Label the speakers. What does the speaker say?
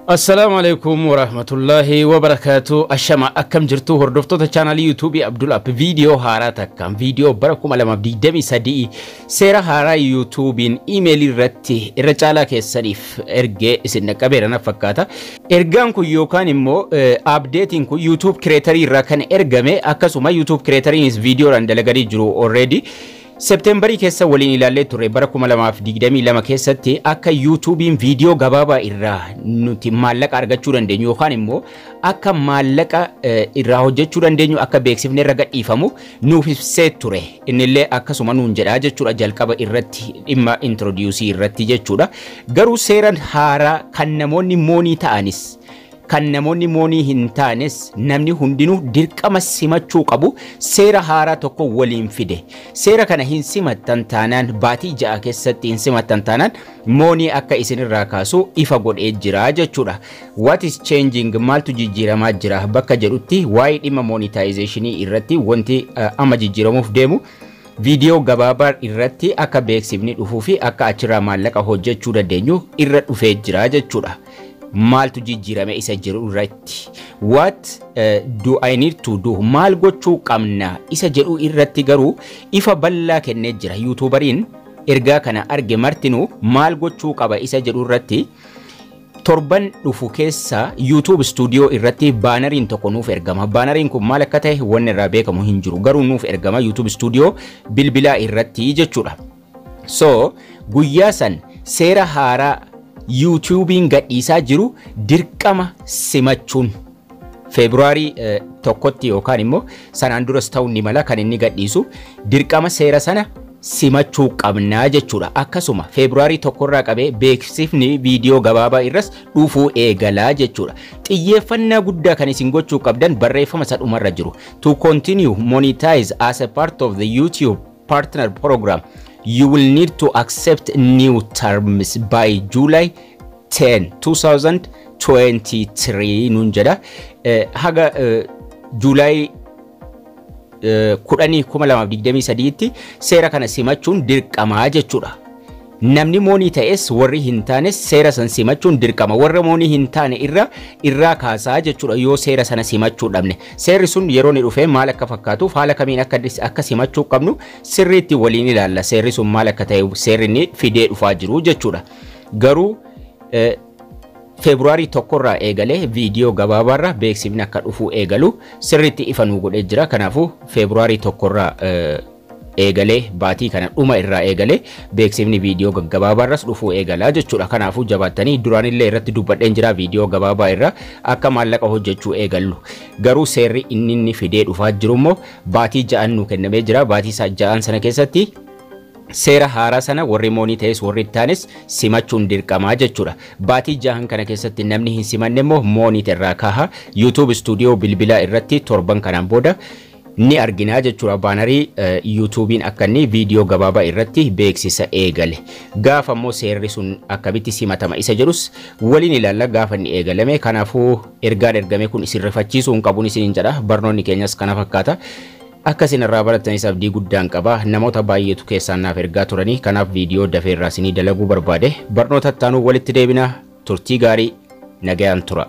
Speaker 1: السلام عليكم ورحمة الله وبركاته. الشمع أكم جرتو هردفتو تشانل يوتيوب عبدالله بفيديو هاراتك كم فيديو بركم على مبدي دمي صديقي سيرا هارا يوتيوبين إيميلي رتي الرجالة كالسريف إرجع إسنة كبيرة فكاتا إرجعن كو يوكان إمو أبديتين كو يوتيوب كريتري راكن إرجمي أكسو ما يوتيوب كريتري إس فيديو رندلقري جرو already سبتمبر كيسا ولين إلالي توري بركم على ما في ديقدامي لما كيسا تي أكا يوتيوبين فيديو غبابا إرا نوتي مالك أرغا چوران دينيو خانمو أكا مالك إرا هجا چوران دينيو أكا بيكسفني رغا إفامو نوفي سيت توري إن اللي أكا سمانون جدا جا چورا جالكابا إراتي إما انتروديوسي إراتي جا چورا غرو سيران هارا كنموني موني تانيس kan namoonni moonii hin taanes namni hundinuu dirqama simachuu qabu seera haaraa tokko waliin fide seera kana hin simattan taanaan baatii ja'a keessatti hin simattan taanaan moonii akka isinirraa kaasu ifa godhee jira jechuudha. What is changing maaltu jijjiiramaa jira bakka jedhutti waa'ee dhimma monetizationii irratti wanti amma jijjiiramuuf deemu video gabaabaa irratti akka beeksifni dhufuu fi akka achirraa maallaqa hojjechuu dandeenyu irra dhufee jira jechuudha. Maaltu jijjiirame isa jiru irratti what do I need to do maal gochuu qabna isa jedhu irratti garuu ifa bal'aa kennee jira. YouTuberiin ergaa kana arge martinuu maal gochuu qaba isa jedhu irratti torban dhufu keessa YouTube studio irratti baanariin tokko nuuf ergama. Baanariin kun maal akka ta'e wanni irraa beekamu hin jiru garuu nuuf ergama YouTube studio bilbilaa irratti jechuudha. So guyyaa san seera haaraa YouTubein gadhiisaa jiru dirqama simachuun February tokkotti yookaan immoo sanaan duras ta'uu ni mala kan inni gadhiisu dirqama seera sana simachuu qabnaa jechuudha. Akkasuma February tokkorraa qabee beeksifni viidiyoo gabaabaa irras dhufuu eegalaa jechuudha. Xiyyeeffannaa guddaa kan isin gochuu qabdan barreeffama isa dhumarra jiru. To continue monetize as a part of the YouTube partner program you will need to accept new terms by July 10, 2023 nunjada haga July 10 tti seera kana simachuun dirqama jechuudha. Namni moonii ta'es warri hin taanes seera san simachuun dirqama. Warra moonii hin taane irraa kaasaa jechuudha yoo seera sana simachuu dhabne. Seerri sun yeroo ni dhufee maal akka fakkaatuuf haala kamiin akka simachuu qabnu sirriitti waliin ilaalla. Seerri sun maal akka ta'e seerri ni fidee dhufaa jiru jechuudha. Garuu February tokkorraa eegalee viidiyoo gabaabaarraa beeksifni akka dhufuu eegalu sirriitti ifa nuu godhee jira. Kanaafuu February tokkorraa eegalee baatii kana dhuma irraa eegalee beeksifni viidiyoo gabaabaarras dhufuu eegalaa jechuudha. Kanaafuu jabaattanii duraanillee irratti dubbadheen jira viidiyoo gabaabaa irraa akka maallaqa hojjechuu eegallu. Garuu seerri inni fidee dhufaa jiru immoo baatii ja'an nu kennamee jira. Baatii ja'an sana keessatti seera haaraa sana warri moonii ta'es warri taanes simachuun dirqamaa jechuudha. Baatii ja'an kana keessatti namni hin simanne immoo moonii irraa kaaha YouTube studio bilbilaa irratti torban kanaan booda ni arginaa jechuudha. Baanarii YouTubein akka inni viidiyoo gabaabaa irratti beeksisa eegale. Gaafa immoo seerri sun akkamitti simatama isa jedhus waliin ilaalla gaafa inni eegalame. Kanaafuu ergaan ergame kun isin rifachiisuu hin qabuun isin jedha. Barnoonni keenyas kana fakkaata. Akkasin irraa barattanis abdii guddaan qaba. Namoota baay'eetu keessaan naaf ergaa turanii kanaaf viidiyoo dafee irraa isinii dalaguu barbaade. Barnoota ittaanuu walitti deebina. Turtii gaarii nagayaan tura.